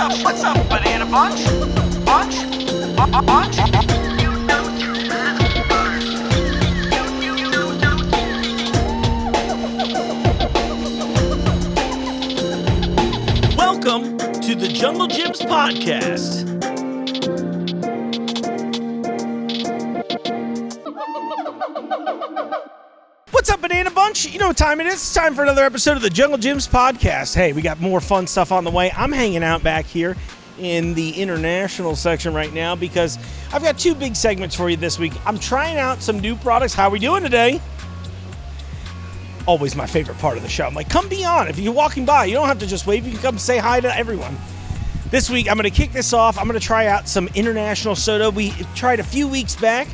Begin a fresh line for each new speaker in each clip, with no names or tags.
What's up, banana bunch? Bunch? Bunch?
Welcome to the Jungle Gyms podcast. What's up, Banana Bunch? You know what time it is. It's time for another episode of the Jungle Gyms podcast. Hey, we got more fun stuff on the way. I'm hanging out back here in the international section right now because I've got two big segments for you this week. I'm trying out some new products. How are we doing today? Always my favorite part of the show. I'm like, come be on. If you're walking by, you don't have to just wave. You can come say hi to everyone. This week, I'm going to kick this off. I'm going to try out some international soda. We tried a few weeks back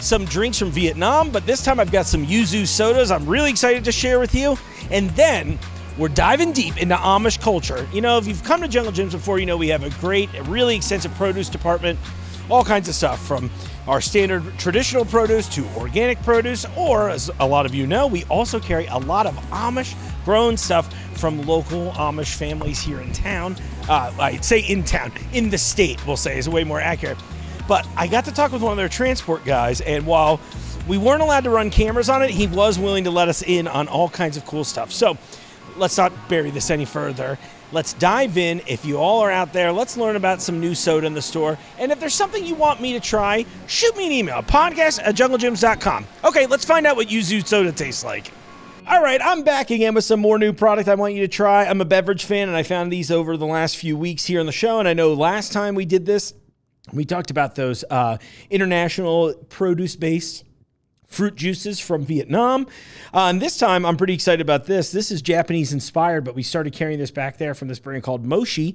some drinks from Vietnam, but this time I've got some yuzu sodas I'm really excited to share with you. And then we're diving deep into Amish culture. You know, if you've come to Jungle Gyms before, you know we have a great, really extensive produce department, all kinds of stuff from our standard traditional produce to organic produce, or as a lot of you know, we also carry a lot of Amish grown stuff from local Amish families here in town. I'd say in town, in the state, we'll say, is way more accurate. But I got to talk with one of their transport guys, and while we weren't allowed to run cameras on it, he was willing to let us in on all kinds of cool stuff. So let's not bury this any further. Let's dive in. If you all are out there, let's learn about some new soda in the store. And if there's something you want me to try, shoot me an email, podcast@junglegyms.com. Okay, let's find out what yuzu soda tastes like. All right, I'm back again with some more new product I want you to try. I'm a beverage fan, and I found these over the last few weeks here on the show. And I know last time we did this, we talked about those international produce-based fruit juices from Vietnam. And this time, I'm pretty excited about this. This is Japanese-inspired, but we started carrying this back there from this brand called Moshi.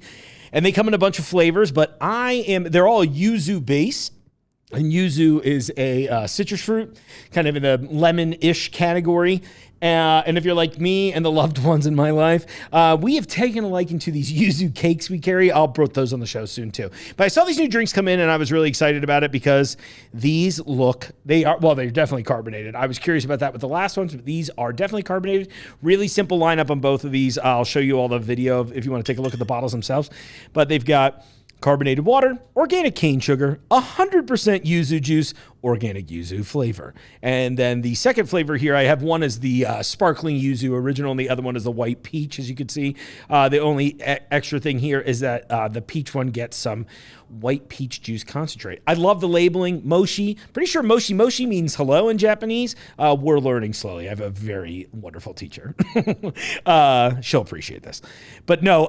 And they come in a bunch of flavors, but they're all yuzu-based. And yuzu is a citrus fruit, kind of in the lemon-ish category. And if you're like me and the loved ones in my life, we have taken a liking to these yuzu cakes we carry. I'll put those on the show soon too. But I saw these new drinks come in and I was really excited about it because they're definitely carbonated. I was curious about that with the last ones, but these are definitely carbonated. Really simple lineup on both of these. I'll show you all the video if you want to take a look at the bottles themselves. But they've got carbonated water, organic cane sugar, 100% yuzu juice, organic yuzu flavor. And then the second flavor here, I have one is the sparkling yuzu original, and the other one is the white peach, as you can see. The only extra thing here is that the peach one gets some white peach juice concentrate. I love the labeling. Moshi. Pretty sure Moshi means hello in Japanese. We're learning slowly. I have a very wonderful teacher. She'll appreciate this. But no,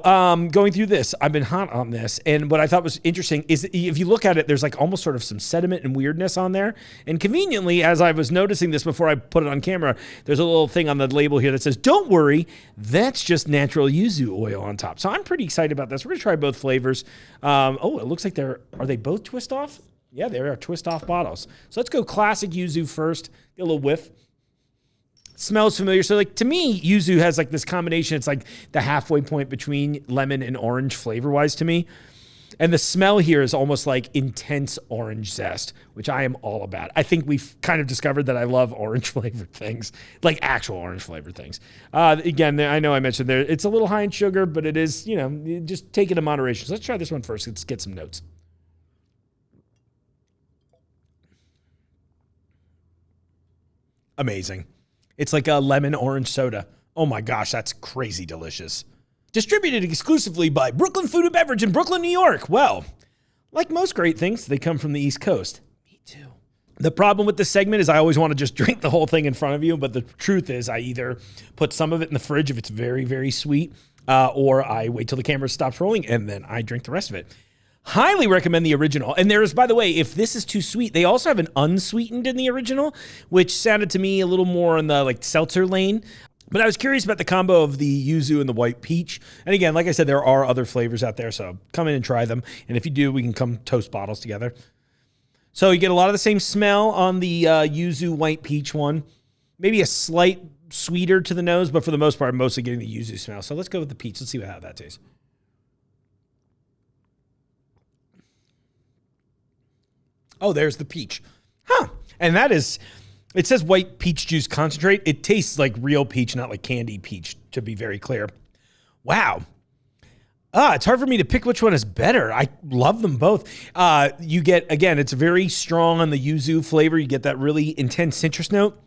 going through this, I've been hot on this. And what I thought was interesting is if you look at it, there's like almost sort of some sediment and weirdness on there. And conveniently, as I was noticing this before I put it on camera, there's a little thing on the label here that says, don't worry, that's just natural yuzu oil on top. So I'm pretty excited about this. We're going to try both flavors. It looks like are they both twist off? Yeah, they are twist off bottles. So let's go classic yuzu first. Get a little whiff. Smells familiar. So like to me, yuzu has like this combination. It's like the halfway point between lemon and orange flavor-wise to me. And the smell here is almost like intense orange zest, which I am all about. I think we've kind of discovered that I love orange flavored things, like actual orange flavored things. Again, I know I mentioned there, it's a little high in sugar, but it is, just take it in moderation. So let's try this one first. Let's get some notes. Amazing. It's like a lemon orange soda. Oh my gosh, that's crazy delicious. Distributed exclusively by Brooklyn Food and Beverage in Brooklyn, New York. Well, like most great things, they come from the East Coast. Me too. The problem with this segment is I always want to just drink the whole thing in front of you, but the truth is I either put some of it in the fridge if it's very, very sweet, or I wait till the camera stops rolling and then I drink the rest of it. Highly recommend the original. And there is, by the way, if this is too sweet, they also have an unsweetened in the original, which sounded to me a little more in the like seltzer lane. But I was curious about the combo of the yuzu and the white peach. And again, like I said, there are other flavors out there, so come in and try them. And if you do, we can come toast bottles together. So you get a lot of the same smell on the yuzu white peach one. Maybe a slight sweeter to the nose, but for the most part, I'm mostly getting the yuzu smell. So let's go with the peach. Let's see how that tastes. Oh, there's the peach. Huh. And that is... It says white peach juice concentrate. It tastes like real peach, not like candied peach, to be very clear. Wow. It's hard for me to pick which one is better. I love them both. You get, again, it's very strong on the yuzu flavor. You get that really intense citrus note.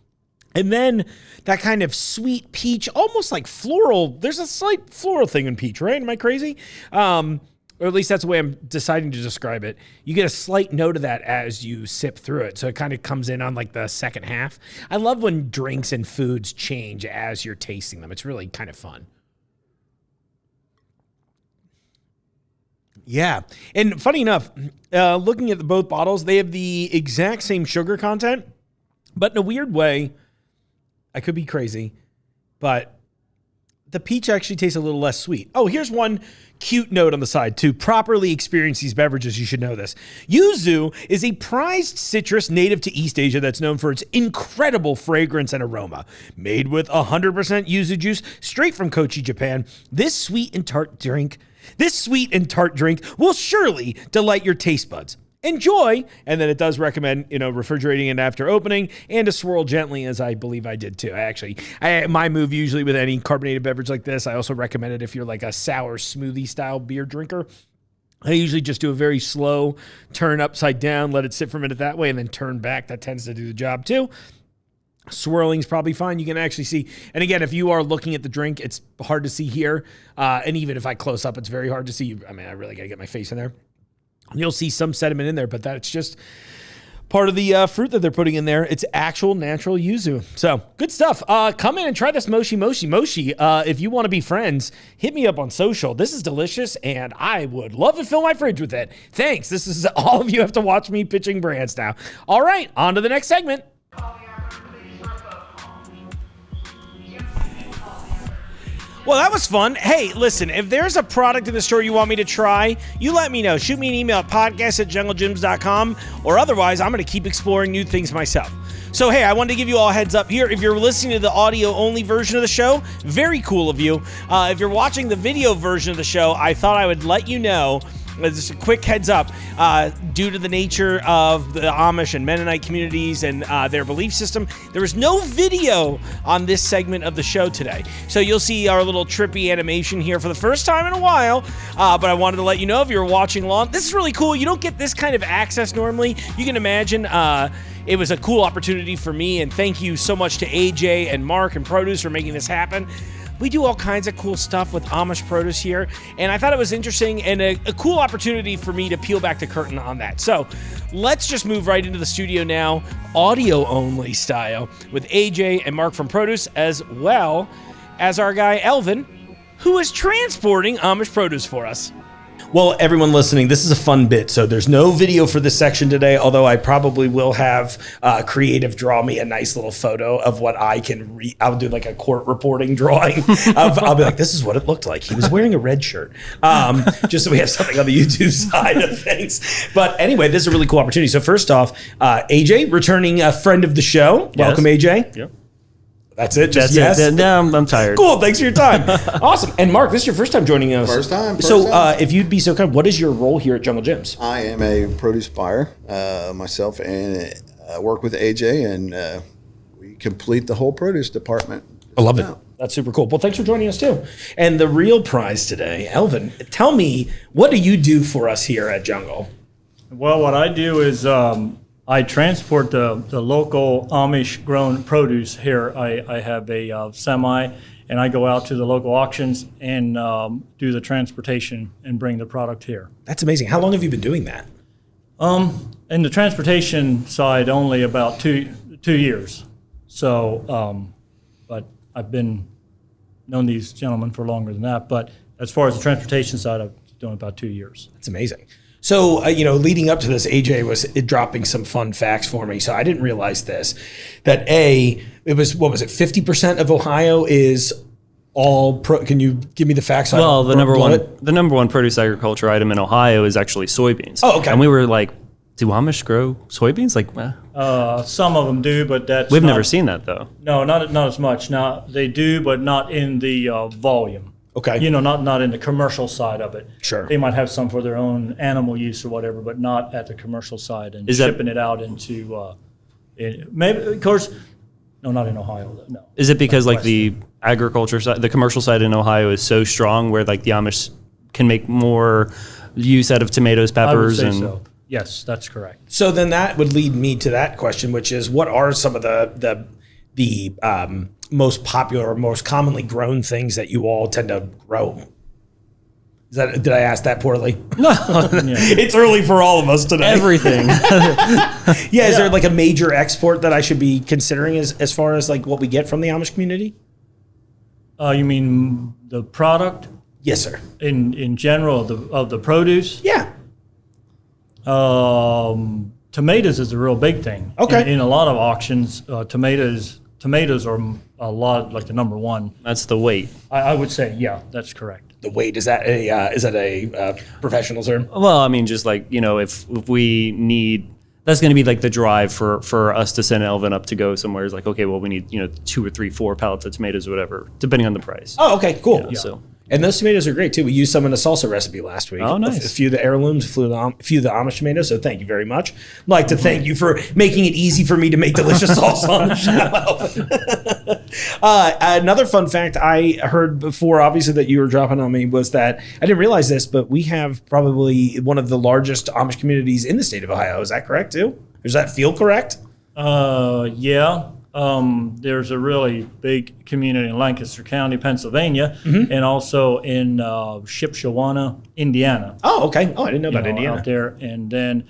And then that kind of sweet peach, almost like floral. There's a slight floral thing in peach, right? Am I crazy? Or at least that's the way I'm deciding to describe it. You get a slight note of that as you sip through it. So it kind of comes in on like the second half. I love when drinks and foods change as you're tasting them. It's really kind of fun. Yeah. And funny enough, looking at both bottles, they have the exact same sugar content, but in a weird way, I could be crazy, but the peach actually tastes a little less sweet. Oh, here's one cute note on the side. To properly experience these beverages, you should know this. Yuzu is a prized citrus native to East Asia that's known for its incredible fragrance and aroma. Made with 100% yuzu juice straight from Kochi, Japan, this sweet and tart drink will surely delight your taste buds. Enjoy, and then it does recommend, refrigerating it after opening and to swirl gently, as I believe I did too. My move usually with any carbonated beverage like this, I also recommend it if you're like a sour smoothie style beer drinker. I usually just do a very slow turn upside down, let it sit for a minute that way, and then turn back. That tends to do the job too. Swirling is probably fine. You can actually see, and again, if you are looking at the drink, it's hard to see here. And even if I close up, it's very hard to see. I really got to get my face in there. You'll see some sediment in there, but that's just part of the fruit that they're putting in there. It's actual natural yuzu. So good stuff. Come in and try this Moshi. If you want to be friends, hit me up on social. This is delicious, and I would love to fill my fridge with it. Thanks. This is all of you have to watch me pitching brands now. All right, on to the next segment. Well, that was fun. Hey, listen, if there's a product in the store you want me to try, you let me know. Shoot me an email at podcast@junglegyms.com, or otherwise, I'm going to keep exploring new things myself. So, hey, I wanted to give you all a heads up here. If you're listening to the audio-only version of the show, very cool of you. If you're watching the video version of the show, I thought I would let you know, just a quick heads up, due to the nature of the Amish and Mennonite communities and their belief system, there is no video on this segment of the show today. So you'll see our little trippy animation here for the first time in a while, but I wanted to let you know if you're watching along. This is really cool. You don't get this kind of access normally. You can imagine it was a cool opportunity for me, and thank you so much to AJ and Mark and Produce for making this happen. We do all kinds of cool stuff with Amish produce here, and I thought it was interesting and a cool opportunity for me to peel back the curtain on that. So let's just move right into the studio now, audio-only style, with AJ and Mark from Produce, as well as our guy Elvin, who is transporting Amish produce for us. Well, everyone listening, this is a fun bit. So there's no video for this section today, although I probably will have Creative draw me a nice little photo of what I can read. I'll do like a court reporting drawing. I'll be like, this is what it looked like. He was wearing a red shirt. Just so we have something on the YouTube side of things. But anyway, this is a really cool opportunity. So first off, AJ, returning a friend of the show. Yes. Welcome, AJ. Yep. That's it? Just yes?
It. No, I'm tired.
Cool. Thanks for your time. Awesome. And Mark, this is your first time joining us.
First time.
If you'd be so kind, what is your role here at Jungle Gyms?
I am a produce buyer myself, and work with AJ, and we complete the whole produce department.
I love it. That's super cool. Well, thanks for joining us too. And the real prize today, Elvin, tell me, what do you do for us here at Jungle?
Well, what I do is I transport the local Amish-grown produce here. I have a semi, and I go out to the local auctions and do the transportation and bring the product here.
That's amazing. How long have you been doing that?
In the transportation side, only about two years. So, but I've known these gentlemen for longer than that. But as far as the transportation side, I've been doing about 2 years.
That's amazing. So, leading up to this, AJ was dropping some fun facts for me. So I didn't realize this, that it was 50% of Ohio is all can you give me the facts?
Well, the number one produce agriculture item in Ohio is actually soybeans.
Oh, okay.
And we were like, do Amish grow soybeans? Like,
some of them do, but
we've never seen that though.
No, not as much. Now they do, but not in the volume.
Okay.
Not in the commercial side of it.
Sure.
They might have some for their own animal use or whatever, but not at the commercial side and shipping it out into, maybe, of course, no, not in Ohio, no.
Is it because like the agriculture side, the commercial side in Ohio is so strong where like the Amish can make more use out of tomatoes,
I would
peppers,
say
and
so. Yes, that's correct.
So then that would lead me to that question, which is, what are some of the most popular, most commonly grown things that you all tend to grow? Did I ask that poorly? No, it's early for all of us today.
everything.
Yeah, is there like a major export that I should be considering as far as like what we get from the Amish community?
You mean the product
Yes, sir.
in general of the produce?
Yeah.
Tomatoes is a real big thing.
Okay.
In a lot of auctions, tomatoes are a lot like the number one.
That's the weight.
I would say, yeah, that's correct.
The weight, is that a professional term?
Well, I mean, just like, if we need, that's going to be like the drive for us to send Elvin up to go somewhere. Is like, okay, well, we need 2 or 3, 4 pallets of tomatoes or whatever, depending on the price.
Oh, okay, cool.
Yeah, so.
And those tomatoes are great too. We used some in a salsa recipe last week.
Oh, nice.
A few of the heirlooms, a few of the Amish tomatoes. So thank you very much. I'd like to thank you for making it easy for me to make delicious salsa on the show. Another fun fact I heard before, obviously, that you were dropping on me, was that I didn't realize this, but we have probably one of the largest Amish communities in the state of Ohio. Is that correct too? Does that feel correct?
Yeah. There's a really big community in Lancaster County, Pennsylvania, and also in Shipshewana, Indiana.
Oh, okay. Oh, I didn't know about Indiana.
Out there, and then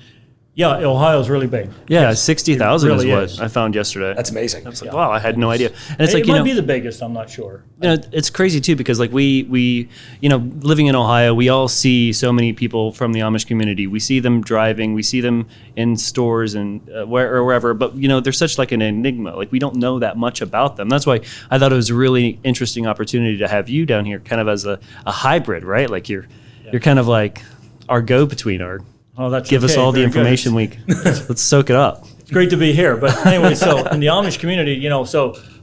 Ohio's really big.
Yeah, 60,000
really
is what
is.
I found yesterday.
That's amazing.
I was like, wow, I had no idea. And it's
It
like,
might be the biggest. I'm not sure.
it's crazy too, because like we living in Ohio, we all see so many people from the Amish community. We see them driving, we see them in stores and wherever, but they're such like an enigma. Like we don't know that much about them. That's why I thought it was a really interesting opportunity to have you down here, kind of as a hybrid, right? Like you're kind of like our go-between, give us all the information let's soak it up.
It's great to be here. But anyway, so in the Amish community,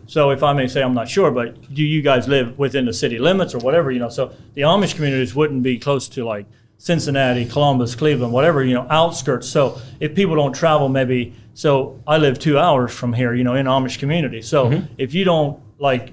so if I may say, I'm not sure, but do you guys live within the city limits or whatever, So the Amish communities wouldn't be close to like Cincinnati, Columbus, Cleveland, whatever, outskirts. So if people don't travel, maybe, so I live 2 hours from here, in Amish community. So if you don't like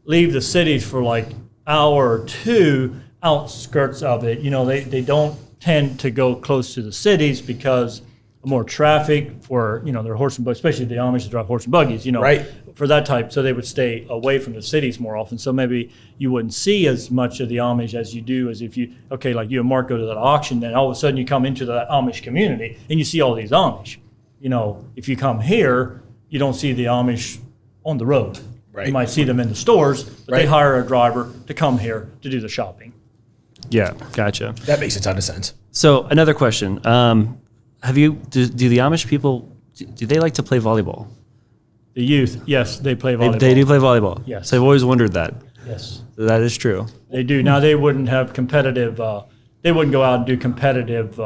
leave the cities for like hour or two, outskirts of it, they don't tend to go close to the cities because of more traffic for, their horse and buggies, especially the Amish that drive horse and buggies,
Right.
For that type. So they would stay away from the cities more often. So maybe you wouldn't see as much of the Amish as you do as if like you and Mark go to that auction, then all of a sudden you come into that Amish community and you see all these Amish. If you come here, you don't see the Amish on the road.
Right.
You might see them in the stores, but
Right.
they hire a driver to come here to do the shopping.
Yeah, gotcha.
That makes a ton of sense.
So another question: do the Amish people do they like to play volleyball?
The youth, yes, they play volleyball.
They do play volleyball.
Yes.
So I've always wondered that.
Yes,
That is true.
they do. Now they wouldn't have competitive. They wouldn't go out and do competitive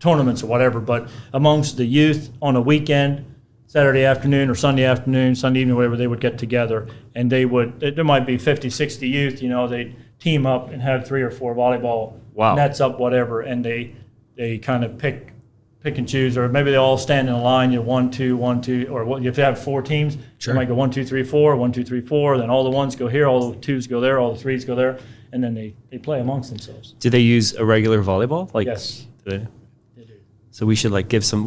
tournaments or whatever. But amongst the youth on a weekend, Saturday afternoon or Sunday afternoon, Sunday evening, whatever, they would get together and they would. There might be 50, 60 youth. They'd team up and have 3 or 4 volleyball nets up, whatever, and they kind of pick and choose, or maybe they all stand in a line, 1, 2, 1, 2, or if they have 4 teams,
Sure.
they might go 1, 2, 3, 4, 1, 2, 3, 4, then all the 1s go here, all the 2s go there, all the 3s go there, and then they play amongst themselves.
Do they use a regular volleyball? Like,
Yes.
do they?
They do.
So we should give some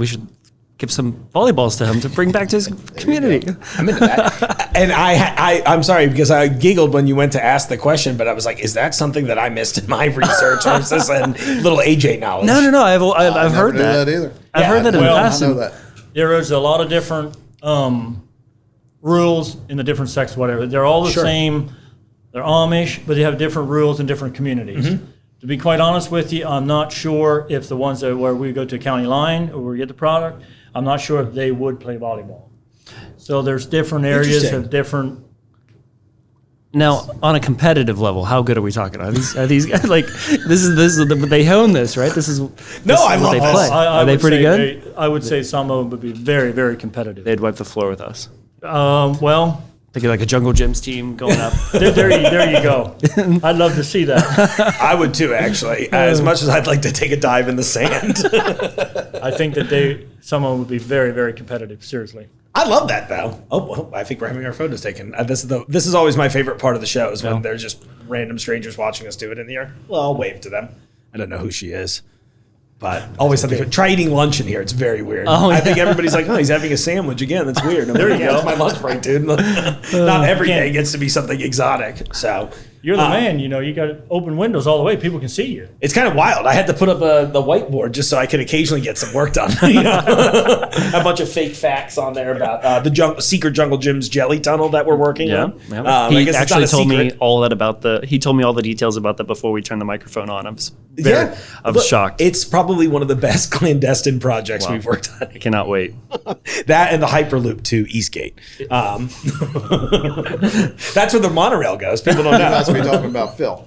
volleyballs to him to bring back to his community.
I'm into that. And I'm sorry because I giggled when you went to ask the question, but I was like, is that something that I missed in my research, or is this a little AJ knowledge?
No. I've heard
Never knew
that.
that either.
I've heard that in the
well,
past.
I know that.
There is a lot of different rules in the different sects, whatever. They're all the
Sure.
same. They're Amish, but they have different rules in different communities. To be quite honest with you, I'm not sure if the ones where we go to a county line or we get the product, I'm not sure if they would play volleyball. So there's different areas
Interesting.
of different.
Now, on a competitive level, how good are we talking? Are these guys like this is they hone this, right? This is
I
what
love
they
this.
play. Are they
would
pretty
say
good?
I would say some of them would be very, very competitive.
They'd wipe the floor with us.
Well,
Thinking like a Jungle Gyms team going up.
there you go. I'd love to see that.
I would too, actually. As much as I'd like to take a dive in the sand.
I think that some of them would be very, very competitive. Seriously.
I love that though. Oh, well, I think we're having our photos taken. This is always my favorite part of the show is when there's just random strangers watching us do it in the air. Well, I'll wave to them. I don't know who she is, but always something. Try eating lunch in here. It's very weird. I think everybody's like, oh, he's having a sandwich again. That's weird. There you go. It's my lunch break, dude. Not every day gets to be something exotic. So.
You're the man, you got open windows all the way. People can see you.
It's kind of wild. I had to put up the whiteboard just so I could occasionally get some work done. A bunch of fake facts on there about the secret Jungle Gym's jelly tunnel that we're working on.
Yeah. He actually told me all that about he told me all the details about that before we turned the microphone on. I was shocked.
It's probably one of the best clandestine projects we've worked on.
I cannot wait.
That and the Hyperloop to Eastgate. That's where the monorail goes. People don't know.
That's what we're talking about, Phil.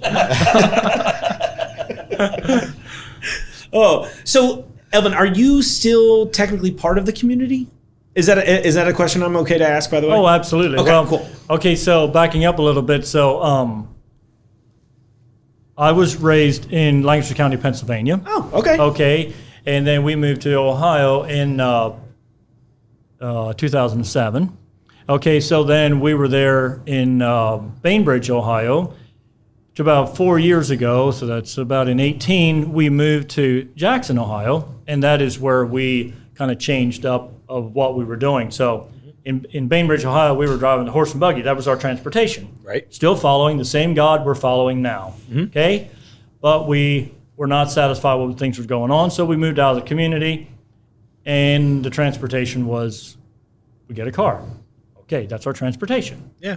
Oh, so Elvin, are you still technically part of the community? Is that a question I'm okay to ask, by the way?
Oh, absolutely.
Okay,
well,
cool.
Okay, so backing up a little bit, so I was raised in Lancaster County, Pennsylvania.
Oh, okay.
Okay, and then we moved to Ohio in 2007. Okay, so then we were there in Bainbridge, Ohio, to about 4 years ago. So that's about in 2018, we moved to Jackson, Ohio, and that is where we kind of changed up of what we were doing. So in Bainbridge, Ohio, we were driving the horse and buggy. That was our transportation.
Right.
Still following the same God we're following now. Okay, but we were not satisfied with things that were going on, so we moved out of the community, and the transportation was we get a car. Okay, that's our transportation.
Yeah.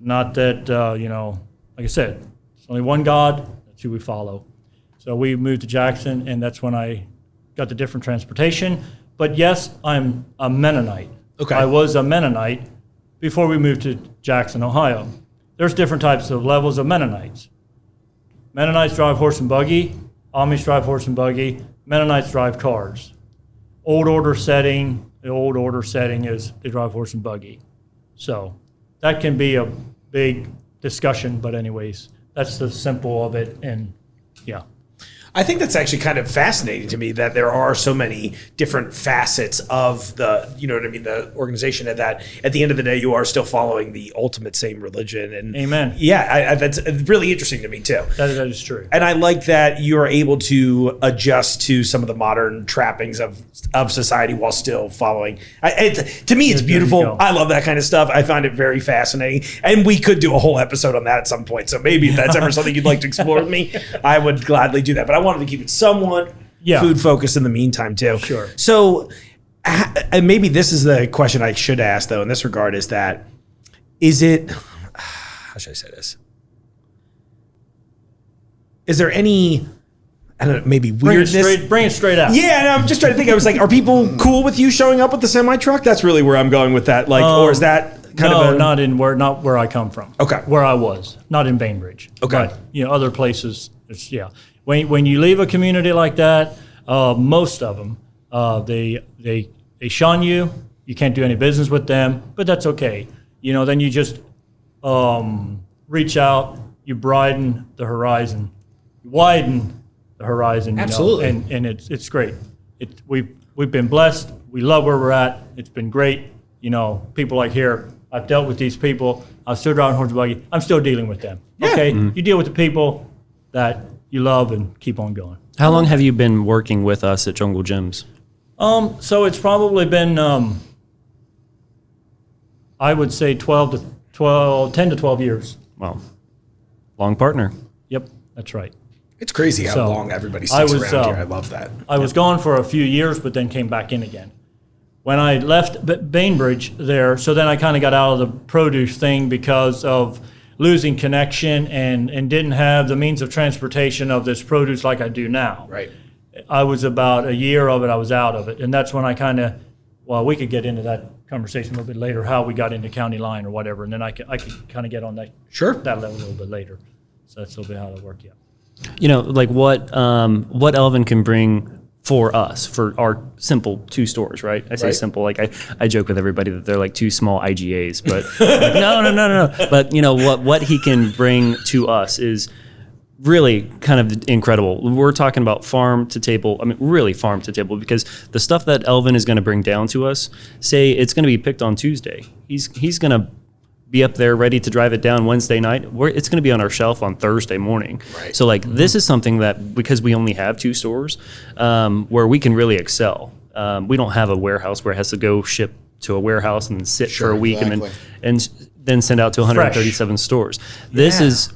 Not that, like I said, it's only one God, that's who we follow. So we moved to Jackson, and that's when I got the different transportation. But yes, I'm a Mennonite.
Okay.
I was a Mennonite before we moved to Jackson, Ohio. There's different types of levels of Mennonites. Mennonites drive horse and buggy. Amish drive horse and buggy. Mennonites drive cars. The old order setting is they drive horse and buggy. So that can be a big discussion, but anyways, that's the simple of it, and yeah.
I think that's actually kind of fascinating to me that there are so many different facets of the organization, and that at the end of the day, you are still following the ultimate same religion. And
Amen.
Yeah, that's really interesting to me too.
That is true.
And I like that you are able to adjust to some of the modern trappings of society while still following. To me, it's beautiful. I love that kind of stuff. I find it very fascinating. And we could do a whole episode on that at some point. So maybe if that's ever something you'd like to explore with me, I would gladly do that. But I wanted to keep it somewhat food focused in the meantime too.
Sure.
So, and maybe this is the question I should ask though in this regard is that, how should I say this? Is there any, I don't know, maybe weirdness?
Bring it straight out.
Yeah, no, I'm just trying to think. I was like, are people cool with you showing up with the semi truck? That's really where I'm going with that. Like, or is that kind of
not where I come from.
Okay.
Where I was, not in Bainbridge.
Okay.
But other places. When you leave a community like that, most of them they shun you. You can't do any business with them, but that's okay. Then you just reach out. You widen the horizon.
Absolutely.
And it's great. We've been blessed. We love where we're at. It's been great. People like here. I've dealt with these people. I'm still driving horse and buggy. I'm still dealing with them.
Yeah.
Okay, You deal with the people that you love and keep on going.
How long have you been working with us at Jungle Gyms?
So it's probably been, I would say 10 to 12 years.
Well, long partner.
Yep, that's right.
It's crazy how long everybody sticks around here. I love that.
I was gone for a few years, but then came back in again. When I left Bainbridge there, so then I kind of got out of the produce thing because of losing connection and didn't have the means of transportation of this produce like I do now.
Right.
I was about a year of it, I was out of it. And that's when I kind of, we could get into that conversation a little bit later, how we got into county line or whatever. And then I could kind of get on that that level a little bit later. So that's a little bit how that worked, yeah.
Like what Elvin can bring for us, for our simple two stores, right? I say simple, like I joke with everybody that they're like two small IGAs, but like, no. But what he can bring to us is really kind of incredible. We're talking about farm to table. I mean, really farm to table, because the stuff that Elvin is going to bring down to us, say it's going to be picked on Tuesday. He's going to be up there ready to drive it down Wednesday night. It's going to be on our shelf on Thursday morning.
Right.
So like this is something that, because we only have 2 stores, where we can really excel. We don't have a warehouse where it has to go ship to a warehouse and then sit for a week
exactly.
and then send out to 137 stores. This is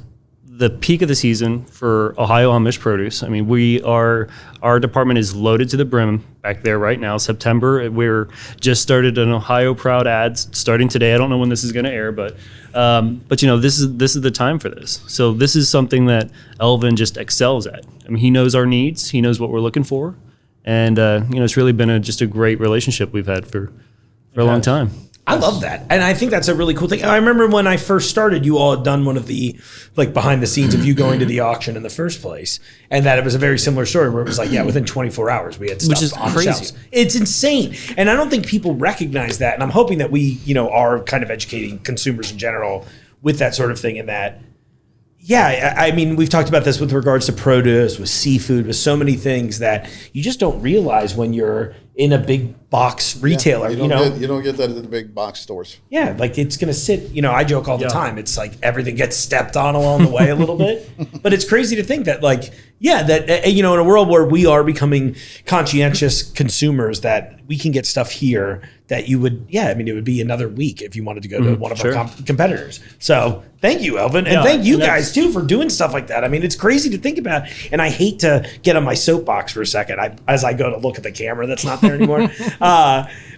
the peak of the season for Ohio Amish produce. I mean, our department is loaded to the brim back there right now. September, we're just started an Ohio Proud ads starting today. I don't know when this is going to air, but this is the time for this. So this is something that Elvin just excels at. I mean, he knows our needs. He knows what we're looking for, and it's really been just a great relationship we've had for a long time.
I love that. And I think that's a really cool thing. I remember when I first started, you all had done one of the behind the scenes of you going to the auction in the first place. And that it was a very similar story where it was within 24 hours we had stuff
Which is
on
crazy.
the shelves. It's insane. And I don't think people recognize that. And I'm hoping that we, are kind of educating consumers in general with that sort of thing, and that, I mean, we've talked about this with regards to produce, with seafood, with so many things that you just don't realize when you're in a big box retailer.
You don't get that at the big box stores.
Yeah, it's going to sit, I joke all the time. It's like everything gets stepped on along the way a little bit. But it's crazy to think that in a world where we are becoming conscientious consumers, that we can get stuff here that you would, it would be another week if you wanted to go to one of our competitors. So thank you, Elvin. And thank you guys too for doing stuff like that. I mean, it's crazy to think about. And I hate to get on my soapbox for a second as I go to look at the camera that's not there anymore.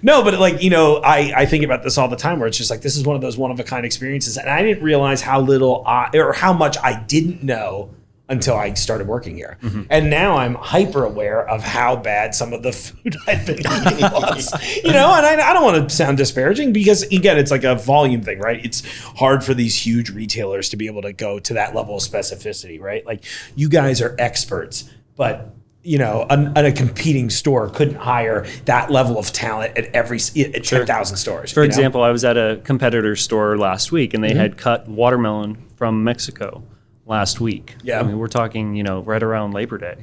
No, but I think about this all the time, where it's just this is one of those one-of-a-kind experiences. And I didn't realize how little or how much I didn't know until I started working here. Mm-hmm. And now I'm hyper aware of how bad some of the food I've been eating was. And I don't want to sound disparaging, because again, it's like a volume thing, right? It's hard for these huge retailers to be able to go to that level of specificity, right? Like, you guys are experts, but a competing store couldn't hire that level of talent at 10,000 stores.
For example, I was at a competitor store last week, and they had cut watermelon from Mexico last week. Yeah. I mean, we're talking, right around Labor Day,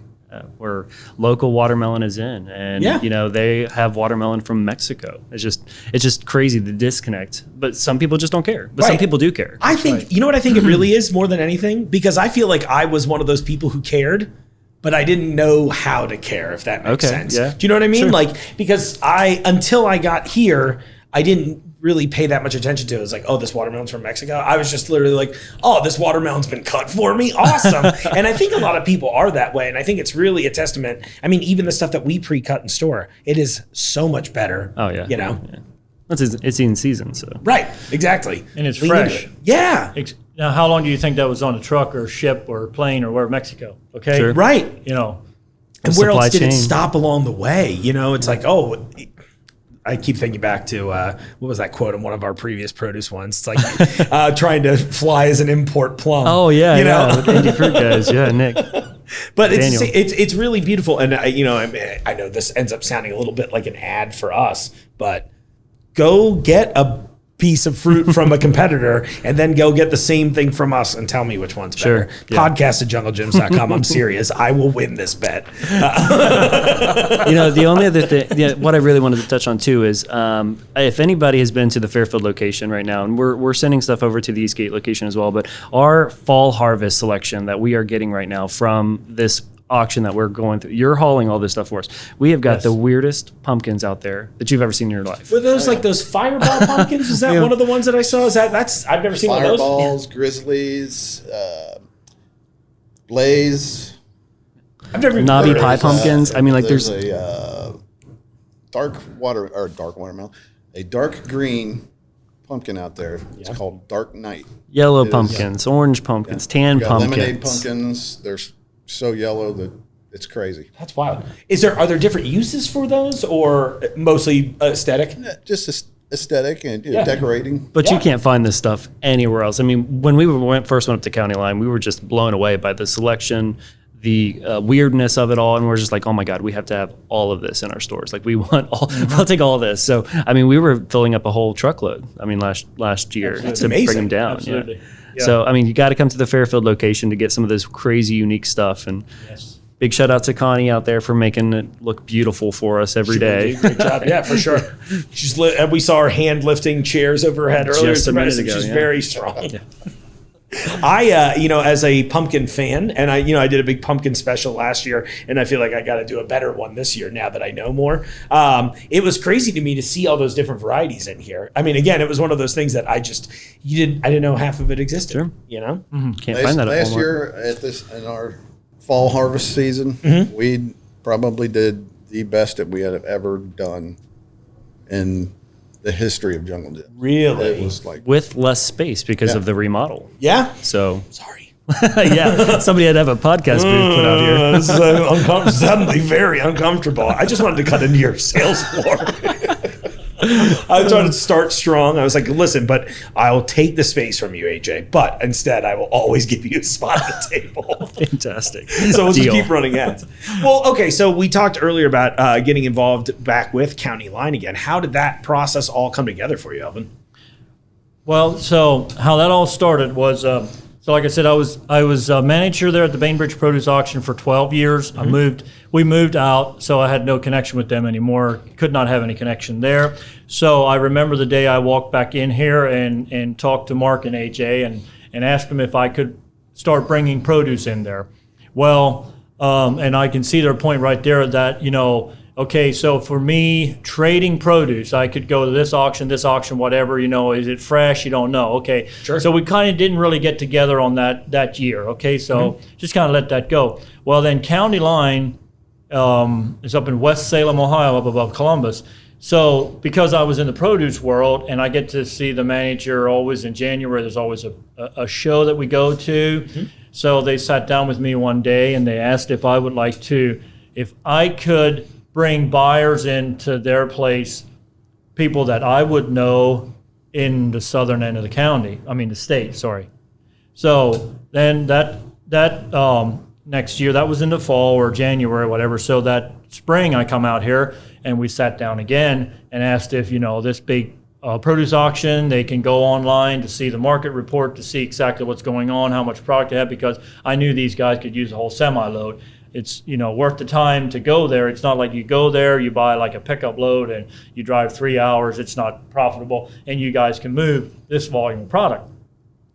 where local watermelon is in, and they have watermelon from Mexico. It's just crazy, the disconnect. But some people just don't care. But some people do care.
I think, what I think it really is more than anything, because I feel like I was one of those people who cared, but I didn't know how to care, if that makes sense. Yeah. Do you know what I mean? Sure. Because until I got here, I didn't really pay that much attention to it. It was like, oh, this watermelon's from Mexico. I was just literally like, oh, this watermelon's been cut for me. Awesome. And I think a lot of people are that way. And I think it's really a testament. I mean, even the stuff that we pre-cut and store, it is so much better.
Oh, yeah. Yeah. It's in season, so.
Right. Exactly.
And it's fresh.
Yeah.
Now, how long do you think that was on a truck or ship or plane or where, Mexico? Okay.
Sure.
Right.
And
where else did it stop along the way? It's like, oh, I keep thinking back to what was that quote in one of our previous produce ones? It's like trying to fly as an import plum.
Oh yeah, Indie Fruit guys, Nick.
But it's really beautiful, and I know this ends up sounding a little bit like an ad for us, but go get a piece of fruit from a competitor and then go get the same thing from us and tell me which one's better. Podcast@junglegems.com. I'm serious. I will win this bet.
The only other thing, what I really wanted to touch on too is if anybody has been to the Fairfield location right now, and we're sending stuff over to the Eastgate location as well, but our fall harvest selection that we are getting right now from this auction that we're going through, you're hauling all this stuff for us. We have got the weirdest pumpkins out there that you've ever seen in your life.
Were those those fireball pumpkins? Is that one of the ones that I saw? I've never seen one of those.
Fireballs, grizzlies, blaze.
I've never
knobby pie pumpkins. I mean,
there's a dark watermelon, a dark green pumpkin out there. It's called Dark Night.
Yellow pumpkins, orange pumpkins, tan pumpkins.
Lemonade pumpkins. There's so yellow that it's crazy.
That's wild. Are there different uses for those, or mostly aesthetic?
Just aesthetic and decorating.
But you can't find this stuff anywhere else. I mean, when we first went up to County Line, we were just blown away by the selection, the weirdness of it all, and we're just like, oh my God, we have to have all of this in our stores. Like, we want all. We'll take all of this. So I mean, we were filling up a whole truckload. I mean, last year to bring them down.
Absolutely.
Yeah. So, I mean, you got to come to the Fairfield location to get some of this crazy, unique stuff. And big shout out to Connie out there for making it look beautiful for us every day.
Great job. Yeah, for sure. We saw her hand lifting chairs over her head earlier.
Just a minute ago,
She's
yeah.
very strong. Yeah. I, as a pumpkin fan, and I did a big pumpkin special last year, and I feel like I got to do a better one this year now that I know more. It was crazy to me to see all those different varieties in here. I mean, again, it was one of those things that I didn't know half of it existed.
Sure.
You know,
Can't find that at
last
Walmart.
year in our fall harvest season, we probably did the best that we had ever done in the history of Jungle Gym.
really.
It was like
With less space because of the remodel.
Yeah.
So,
Sorry.
yeah, somebody had to have a podcast booth put out here.
This is suddenly very uncomfortable. I just wanted to cut into your sales floor. I was trying to start strong. I was like, listen, but I'll take the space from you, AJ. But instead, I will always give you a spot at the table.
Fantastic.
So let's just
Deal.
keep running ads. Well, okay, so we talked earlier about getting involved back with County Line again. How did that process all come together for you, Elvin?
Well, so how that all started was, so like I said, I was manager there at the Bainbridge Produce Auction for 12 years. We moved out, so I had no connection with them anymore. Could not have any connection there. So I remember the day I walked back in here and talked to Mark and AJ and asked them if I could start bringing produce in there. Well, and I can see their point right there that, okay, so for me, trading produce, I could go to this auction, whatever, is it fresh? You don't know. Okay.
Sure.
So we kind of didn't really get together on that year. Okay. So just kind of let that go. Well, then County Line is up in West Salem, Ohio, up above Columbus. So because I was in the produce world and I get to see the manager always in January, there's always a show that we go to. So they sat down with me one day and they asked if I could bring buyers into their place, people that I would know in the southern end of the state, sorry. So then that next year, that was in the fall or January, whatever. So that spring I come out here and we sat down again and asked if, this big produce auction, they can go online to see the market report, to see exactly what's going on, how much product they have, because I knew these guys could use a whole semi-load. It's, worth the time to go there. It's not like you go there, you buy like a pickup load and you drive 3 hours. It's not profitable and you guys can move this volume of product.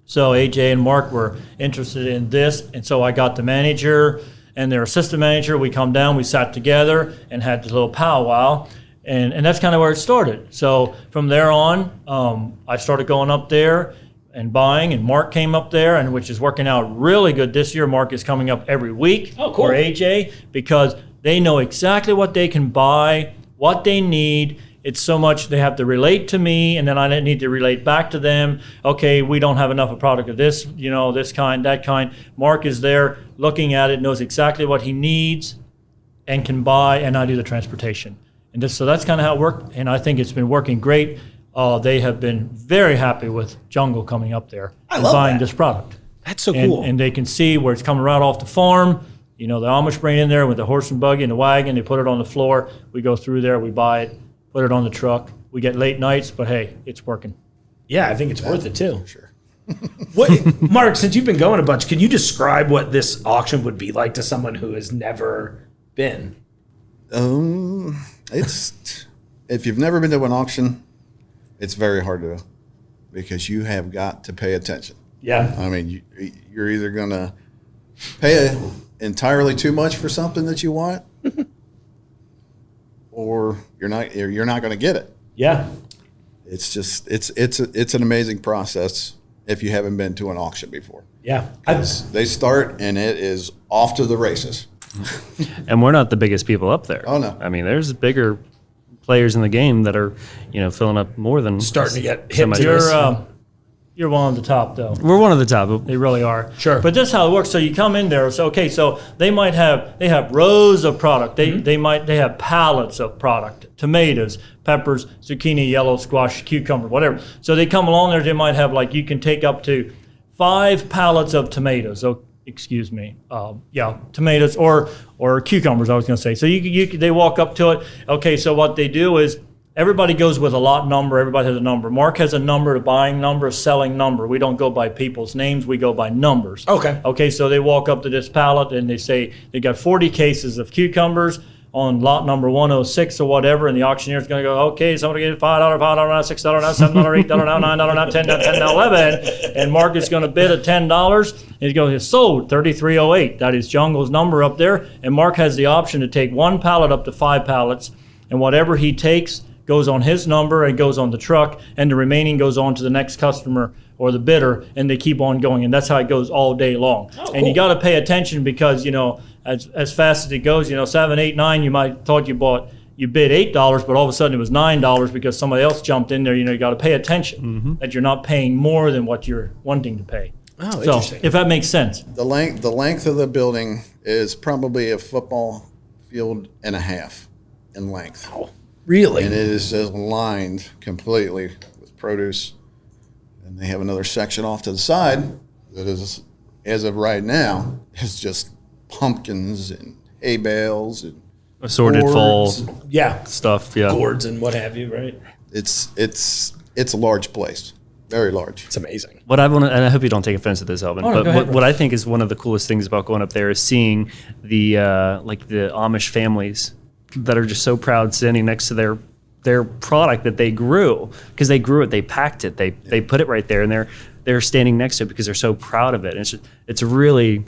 So AJ and Mark were interested in this. And so I got the manager and their assistant manager. We come down, we sat together and had this little powwow. And that's kind of where it started. So from there on, I started going up there and buying, and Mark came up there, and which is working out really good this year. Mark is coming up every week for AJ because they know exactly what they can buy, what they need. It's so much they have to relate to me, and then I need to relate back to them. Okay, we don't have enough of product of this, this kind, that kind. Mark is there looking at it, knows exactly what he needs and can buy, and I do the transportation. And so that's kind of how it worked, and I think it's been working great. They have been very happy with Jungle coming up there and buying this product.
That's so cool.
And they can see where it's coming right off the farm. The Amish bring it in there with the horse and buggy and the wagon. They put it on the floor. We go through there. We buy it, put it on the truck. We get late nights, but hey, it's working.
Yeah, I think it's worth it too.
Sure.
Mark, since you've been going a bunch, can you describe what this auction would be like to someone who has never been?
It's if you've never been to an auction, it's very hard to, because you have got to pay attention.
Yeah.
I mean, you're either going to pay entirely too much for something that you want, or you're not going to get it.
Yeah.
It's just it's an amazing process if you haven't been to an auction before.
Yeah.
They start and it is off to the races.
And we're not the biggest people up there.
Oh, no.
I mean, there's bigger players in the game that are, filling up more than
Starting to get hit
somebody
to
else.
this.
You're one of the top, though.
We're one of the top.
They really are.
Sure.
But this is how it works. So you come in there. So they have rows of product. They have pallets of product. Tomatoes, peppers, zucchini, yellow squash, cucumber, whatever. So they come along there. They might have you can take up to 5 pallets of tomatoes. Oh, excuse me. Tomatoes or cucumbers. I was going to say. So they walk up to it. Okay. So what they do is everybody goes with a lot number. Everybody has a number. Mark has a number, a buying number, a selling number. We don't go by people's names. We go by numbers.
Okay.
Okay, so they walk up to this pallet and they say they got 40 cases of cucumbers on lot number 106 or whatever, and the auctioneer's going to go, okay, somebody get $5, $5, $6, $7, $8, $9, $10, $10, $11, and Mark is going to bid at $10. He's going to sold 3308. That is Jungle's number up there, and Mark has the option to take one pallet up to 5 pallets, and whatever he takes goes on his number and goes on the truck, and the remaining goes on to the next customer or the bidder, and they keep on going, and that's how it goes all day long. And you got to pay attention because, as fast as it goes, 7, 8, 9, you might thought you bid $8, but all of a sudden it was $9 because somebody else jumped in there. You got to pay attention that you're not paying more than what you're wanting to pay.
Oh, interesting.
So if that makes sense.
The length of the building is probably a football field and a half in length.
Oh, really?
And it is just lined completely with produce. And they have another section off to the side that is, as of right now, is just pumpkins and hay bales and
Assorted fall
gourds.
stuff. Yeah.
Gourds and what have you, right?
It's a large place, very large.
It's amazing.
What I want to, and I hope you don't take offense to this, Elvin,
no,
but
go ahead,
what I think is one of the coolest things about going up there is seeing the the Amish families that are just so proud standing next to their product that they grew, because they grew it, they packed it, they put it right there, and they're standing next to it because they're so proud of it. And it's a really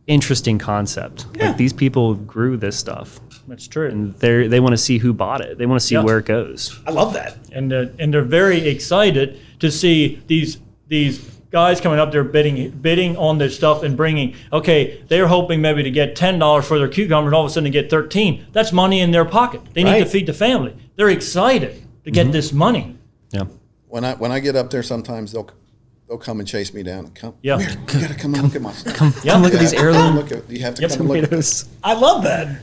interesting concept.
Yeah.
Like, these people grew this stuff,
That's true.
and they want to see who bought it. They want to see where it goes.
I love that.
And they're very excited to see these guys coming up there bidding on this stuff and bringing. Okay, they're hoping maybe to get $10 for their cucumber, and all of a sudden they get 13. That's money in their pocket. They need to feed the family. They're excited to get this money.
Yeah.
When I get up there, sometimes they'll come and chase me down and come.
Yeah.
Come here, you gotta come and look at my stuff.
Come look at these heirloom
You have to come and look at
tomatoes.
I love that.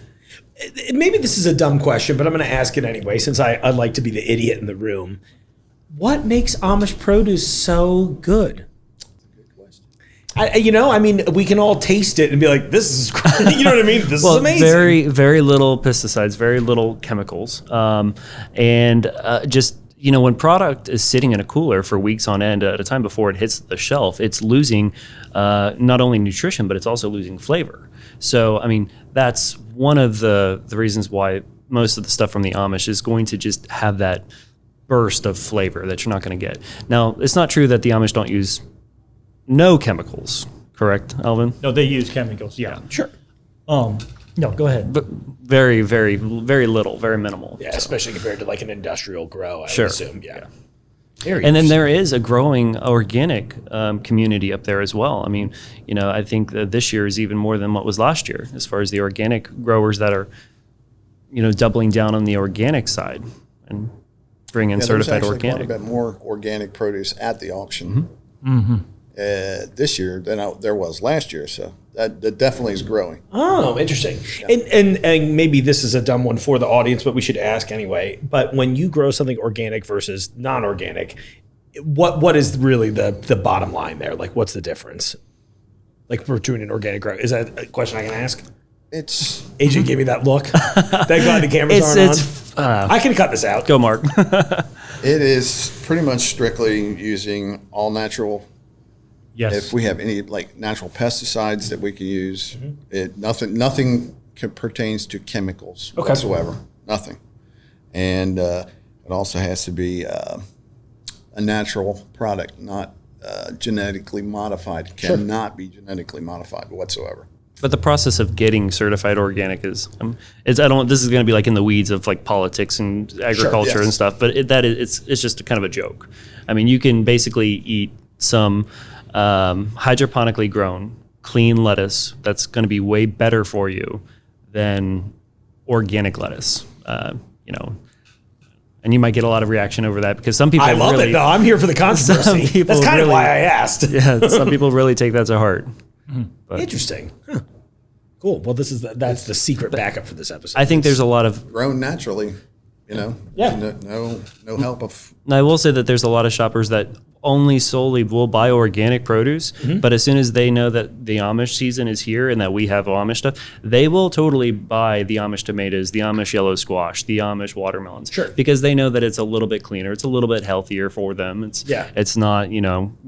Maybe this is a dumb question, but I'm going to ask it anyway, since I like to be the idiot in the room. What makes Amish produce so good? We can all taste it and be like, "This is great." You know what I mean? This is amazing.
Very, very little pesticides, very little chemicals, and just when product is sitting in a cooler for weeks on end at a time before it hits the shelf, it's losing not only nutrition, but it's also losing flavor. So, that's one of the reasons why most of the stuff from the Amish is going to just have that burst of flavor that you're not going to get. Now, it's not true that the Amish don't use no chemicals, correct, Elvin?
No, they use chemicals. Yeah.
Sure.
No, go ahead.
But very, very, very little, very minimal.
Yeah, especially compared to like an industrial grow, I
Sure.
would assume. Yeah. Very
And then
interesting.
there is a growing organic community up there as well. I think that this year is even more than what was last year as far as the organic growers that are, doubling down on the organic side and bringing certified
there's
organic.
quite a bit more organic produce at the auction this year than there was last year. So that definitely is growing.
Oh, interesting. And maybe this is a dumb one for the audience, but we should ask anyway. But when you grow something organic versus non-organic, what is really the bottom line there? Like, what's the difference? Like, for doing an organic grow, is that a question I can ask?
It's
AJ gave me that look. Thank God the cameras aren't on. I can cut this out.
Go, Mark.
it is pretty much strictly using all natural.
Yes.
If we have any natural pesticides that we can use, nothing pertains to chemicals whatsoever. Nothing. And it also has to be a natural product, not genetically modified. Cannot be genetically modified whatsoever.
But the process of getting certified organic is this is going to be like in the weeds of like politics and agriculture and stuff. But it's just kind of a joke. You can basically eat some hydroponically grown, clean lettuce that's going to be way better for you than organic lettuce. And you might get a lot of reaction over that because some people
I love it. No, I'm here for the controversy. That's kind of why I asked.
Yeah, some people really take that to heart. But
Interesting. Huh. Cool. Well, that's the secret backup for this episode.
I think there's a lot of.
Grown naturally,
Yeah.
no help of.
I will say that there's a lot of shoppers that only solely will buy organic produce, but as soon as they know that the Amish season is here and that we have Amish stuff, they will totally buy the Amish tomatoes, the Amish yellow squash, the Amish watermelons.
Sure.
Because they know that it's a little bit cleaner, it's a little bit healthier for them. It's not,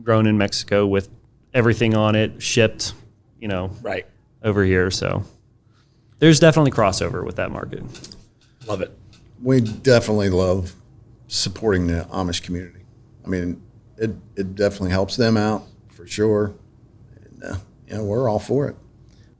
grown in Mexico with everything on it, shipped,
Right.
over here. So there's definitely crossover with that market.
Love it.
We definitely love supporting the Amish community. I mean, it definitely helps them out for sure. And, we're all for it.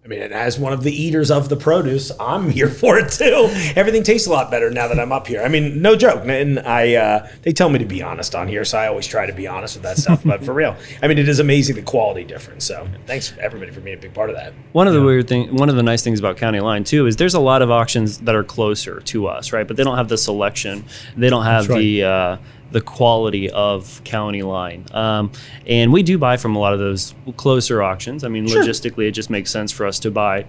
I mean, and as one of the eaters of the produce, I'm here for it too. Everything tastes a lot better now that I'm up here. I mean, no joke. And they tell me to be honest on here, so I always try to be honest with that stuff. But for real, I mean, it is amazing the quality difference. So thanks everybody for being a big part of that.
One of the nice things about County Line too is there's a lot of auctions that are closer to us, right? But they don't have the selection. They don't have the quality of County Line. And we do buy from a lot of those closer auctions. I mean, logistically, it just makes sense for us to buy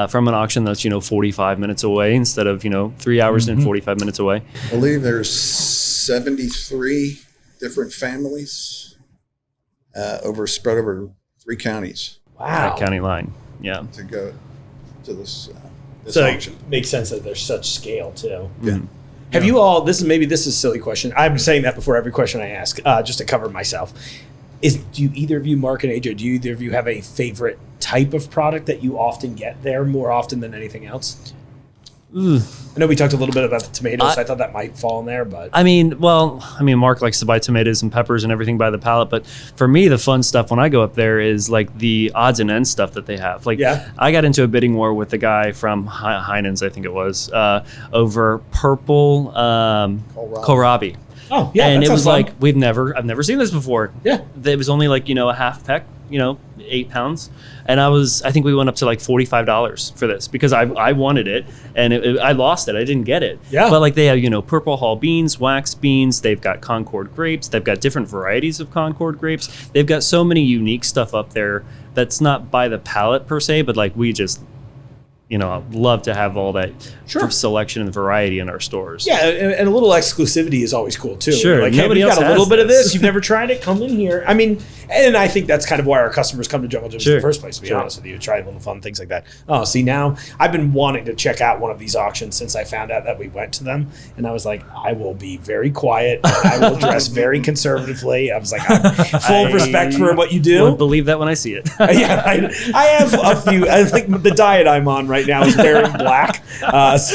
from an auction that's, 45 minutes away instead of, 3 hours and 45 minutes away.
I believe there's 73 different families spread over 3 counties
Wow.
At County Line, yeah.
to go to this
So
auction.
it makes sense that there's such scale too.
Yeah.
Have you all, this is a silly question. I'm saying that before every question I ask, just to cover myself. Do you either of you, Mark and AJ, do you either of you have a favorite type of product that you often get there more often than anything else? I know we talked a little bit about the tomatoes. So I thought that might fall in there, but
Mark likes to buy tomatoes and peppers and everything by the pallet. But for me, the fun stuff when I go up there is like the odds and ends stuff that they have. I got into a bidding war with the guy from Heinen's, I think it was, over purple kohlrabi.
Oh, yeah.
And
that
it was
sounds
like,
fun.
I've never seen this before.
Yeah.
It was only like, a half peck, 8 pounds. And I think we went up to like $45 for this because I wanted it and I lost it. I didn't get it.
Yeah.
But like they have, purple hull beans, wax beans. They've got Concord grapes. They've got different varieties of Concord grapes. They've got so many unique stuff up there that's not by the pallet per se, but like we just, love to have all that selection and variety in our stores.
Yeah, and a little exclusivity is always cool too.
Sure,
Like, hey,
nobody
we've
else
got a little
has
bit of
this.
this. You've never tried it? Come in here. I mean, and I think that's kind of why our customers come to Jungle Gyms in the first place, to be honest with you, try little fun things like that. Oh, see, now I've been wanting to check out one of these auctions since I found out that we went to them. And I was like, I will be very quiet. And I will dress very conservatively. I was like, I'm full of respect for what you do.
Won't believe that when I see it.
Yeah, I have a few. I think the diet I'm on right now is wearing black. So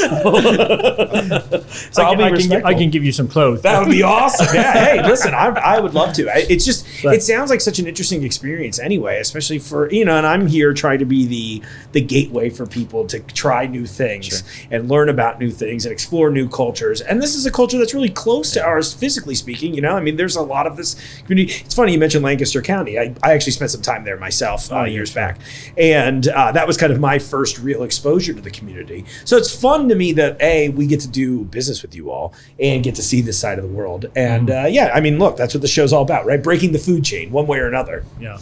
I'll be respectful.
I can give you some clothes.
That would be awesome. Yeah. Hey, listen, I would love to. It's just, it sounds like such an interesting experience anyway, especially for, and I'm here trying to be the gateway for people to try new things and learn about new things and explore new cultures. And this is a culture that's really close to ours, physically speaking. I mean, there's a lot of this community. It's funny you mentioned Lancaster County. I actually spent some time there myself years back. And that was kind of my first real exposure to the community. So it's fun to me that we get to do business with you all and get to see this side of the world. And I mean, look, that's what the show's all about, right? Breaking the food chain one way or another.
Yeah.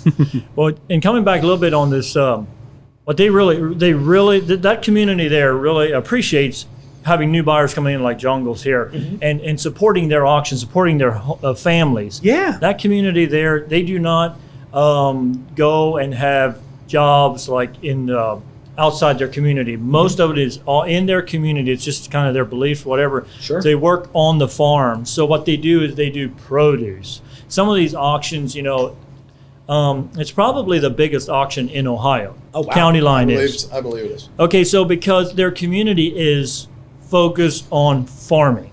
Well, and coming back a little bit on this, what they really, that community there really appreciates having new buyers coming in like Jungles here and supporting their auctions, supporting their families.
Yeah.
That community there, they do not go and have jobs like in outside their community. Most of it is all in their community. It's just kind of their beliefs, whatever.
Sure.
They work on the farm. So what they do is they do produce. Some of these auctions, it's probably the biggest auction in Ohio.
Oh, wow.
County Line is.
I believe it is.
Okay, so because their community is focused on farming,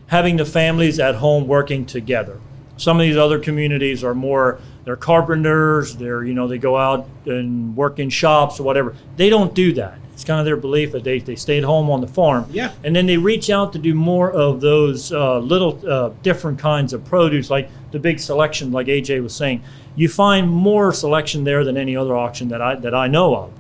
having the families at home working together. Some of these other communities are more, they're carpenters, they go out and work in shops or whatever. They don't do that. It's kind of their belief that they stay at home on the farm.
Yeah.
And then they reach out to do more of those little different kinds of produce, like the big selection, like AJ was saying. You find more selection there than any other auction that I know of.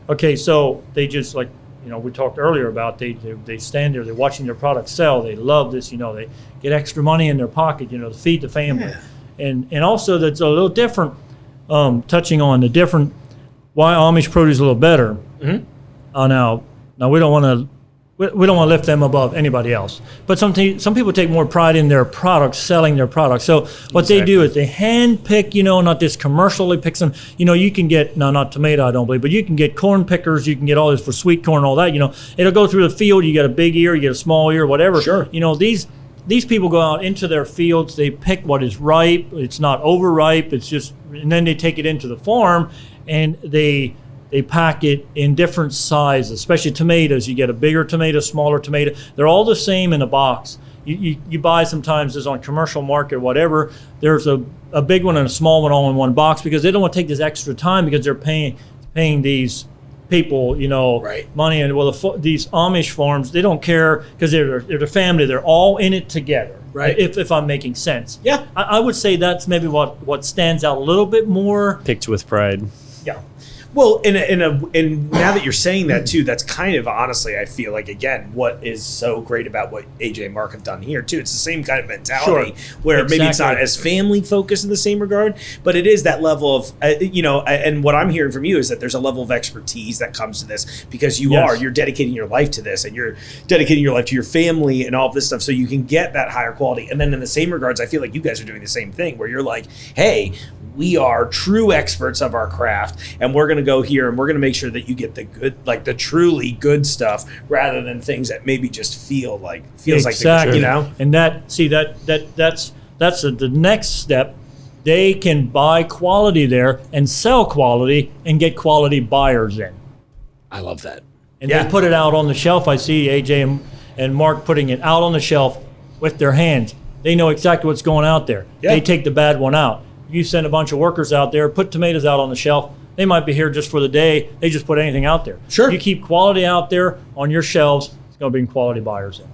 Okay, so they just like, we talked earlier about they stand there, they're watching their products sell. They love this, they get extra money in their pocket, to feed the family.
Yeah.
And also that's a little different, touching on the different, why Amish produce is a little better.
Mm-hmm.
Now we don't want to we don't want to lift them above anybody else. But some people take more pride in their products, selling their products. So what they do is they hand pick, not this commercially pick some, you can get, no, not tomato, I don't believe, but you can get corn pickers, you can get all this for sweet corn, all that, it'll go through the field, you get a big ear, you get a small ear, whatever.
Sure.
These people go out into their fields, they pick what is ripe, it's not overripe, and then they take it into the farm and they pack it in different sizes, especially tomatoes. You get a bigger tomato, smaller tomato. They're all the same in a box. You buy sometimes this on commercial market, whatever. There's a big one and a small one all in one box because they don't want to take this extra time because they're paying these people,
right.
money. And these Amish farms, they don't care because they're the family. They're all in it together.
Right.
If I'm making sense.
Yeah.
I would say that's maybe what stands out a little bit more.
Picked with pride.
Yeah.
Well, and now that you're saying that too, that's kind of honestly, I feel like again, what is so great about what AJ and Mark have done here too. It's the same kind of mentality where maybe it's not as family focused in the same regard, but it is that level of and what I'm hearing from you is that there's a level of expertise that comes to this because you're dedicating your life to this and you're dedicating your life to your family and all of this stuff, so you can get that higher quality. And then in the same regards, I feel like you guys are doing the same thing where you're like, hey, we are true experts of our craft, and we're going to go here and we're going to make sure that you get the good, like the truly good stuff, rather than things that maybe just feels
exactly.
like
And that's the next step. They can buy quality there and sell quality and get quality buyers in.
I love that.
And they put it out on the shelf. I see AJ and Mark putting it out on the shelf with their hands. They know exactly what's going out there.
Yeah.
They take the bad one out. You send a bunch of workers out there, put tomatoes out on the shelf. They might be here just for the day. They just put anything out there.
Sure.
You keep quality out there on your shelves, it's going to bring quality buyers in.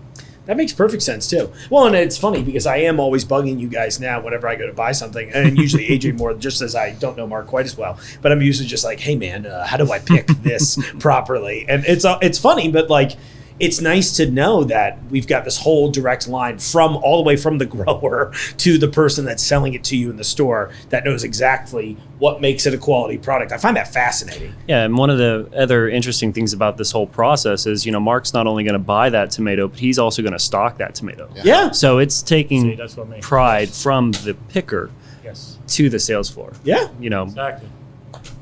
That makes perfect sense too. Well, and it's funny because I am always bugging you guys now whenever I go to buy something, and usually AJ more, just as I don't know Mark quite as well, but I'm usually just like, hey man, how do I pick this properly? And it's funny, but like, it's nice to know that we've got this whole direct line from all the way from the grower to the person that's selling it to you in the store that knows exactly what makes it a quality product. I find that fascinating.
Yeah, and one of the other interesting things about this whole process is, Mark's not only going to buy that tomato, but he's also going to stock that tomato.
Yeah.
So it's taking
that's what I mean.
pride from the picker to the sales floor.
Yeah.
Exactly.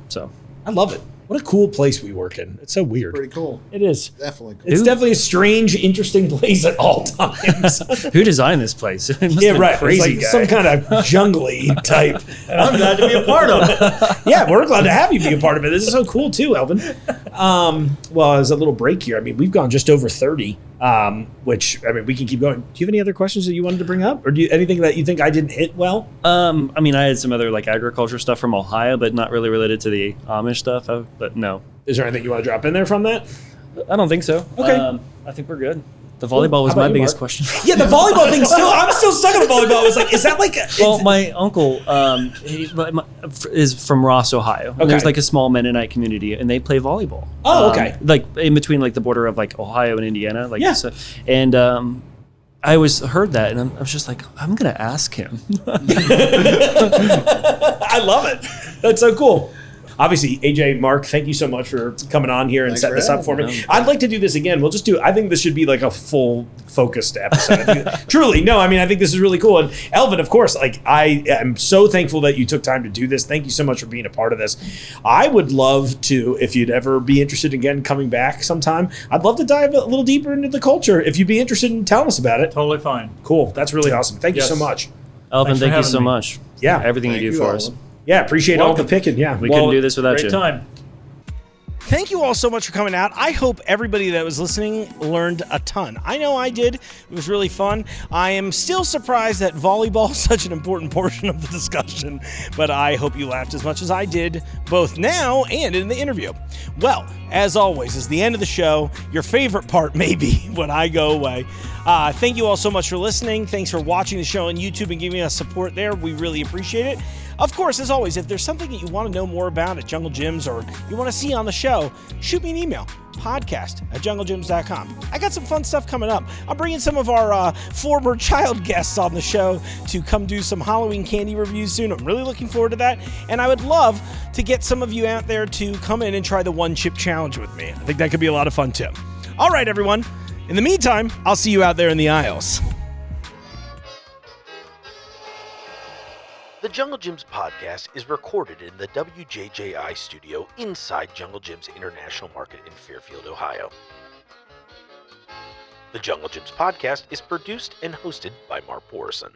So
I love it. What a cool place we work in. It's so weird.
Pretty cool.
It is.
Definitely cool.
It's definitely a strange, interesting place at all times.
who designed this place? It must have been
right.
Crazy
It's
guy.
like some kind of jungly type.
And I'm glad to be a part of it.
Yeah, we're glad to have you be a part of it. This is so cool too, Elvin. Well, as a little break here, I mean, we've gone just over 30, which, I mean, we can keep going. Do you have any other questions that you wanted to bring up? Or anything that you think I didn't hit well?
I mean, I had some other like agriculture stuff from Ohio, but not really related to the Amish stuff. But no.
Is there anything you want to drop in there from that?
I don't think so.
Okay.
I think the volleyball was
How about
my
you,
biggest
Mark?
question.
Yeah, the volleyball thing I'm still stuck on the volleyball. I was like, is that like
Well, my uncle is from Ross, Ohio. And there's
Okay.
like a small Mennonite community, and they play volleyball.
Oh, okay.
Like in between like the border of like Ohio and Indiana. Like,
Yeah.
so, and I always heard that, and I was just like, I'm gonna ask him.
I love it. That's so cool. Obviously, AJ, Mark, thank you so much for coming on here and
Thanks
setting
for
this up
having
for
me.
me. I'd like to do this again. We'll just I think this should be like a full focused episode. Truly, no, I mean, I think this is really cool. And Elvin, of course, like I am so thankful that you took time to do this. Thank you so much for being a part of this. I would love to, if you'd ever be interested again coming back sometime, I'd love to dive a little deeper into the culture. If you'd be interested in telling us about it.
Totally fine.
Cool. That's really awesome. Thank you
Yes.
so much.
Elvin,
Thanks for
thank you
having
so
me.
much.
Yeah.
Everything
Thank
you do
you,
for
Elvin.
us.
Yeah, appreciate all the
Welcome.
picking. Yeah.
We couldn't do this without
Great
you.
time.
Thank you all so much for coming out. I hope everybody that was listening learned a ton. I know I did. It was really fun. I am still surprised that volleyball is such an important portion of the discussion, but I hope you laughed as much as I did, both now and in the interview. Well, as always, is the end of the show. Your favorite part, maybe, when I go away. Thank you all so much for listening. Thanks for watching the show on YouTube and giving us support there. We really appreciate it. Of course, as always, if there's something that you want to know more about at Jungle Gyms or you want to see on the show, shoot me an email, podcast@junglegyms.com. I got some fun stuff coming up. I'm bringing some of our former child guests on the show to come do some Halloween candy reviews soon. I'm really looking forward to that. And I would love to get some of you out there to come in and try the one chip challenge with me. I think that could be a lot of fun too. All right, everyone. In the meantime, I'll see you out there in the aisles.
The Jungle Gyms podcast is recorded in the WJJI studio inside Jungle Gyms International Market in Fairfield, Ohio. The Jungle Gyms podcast is produced and hosted by Mark Borison.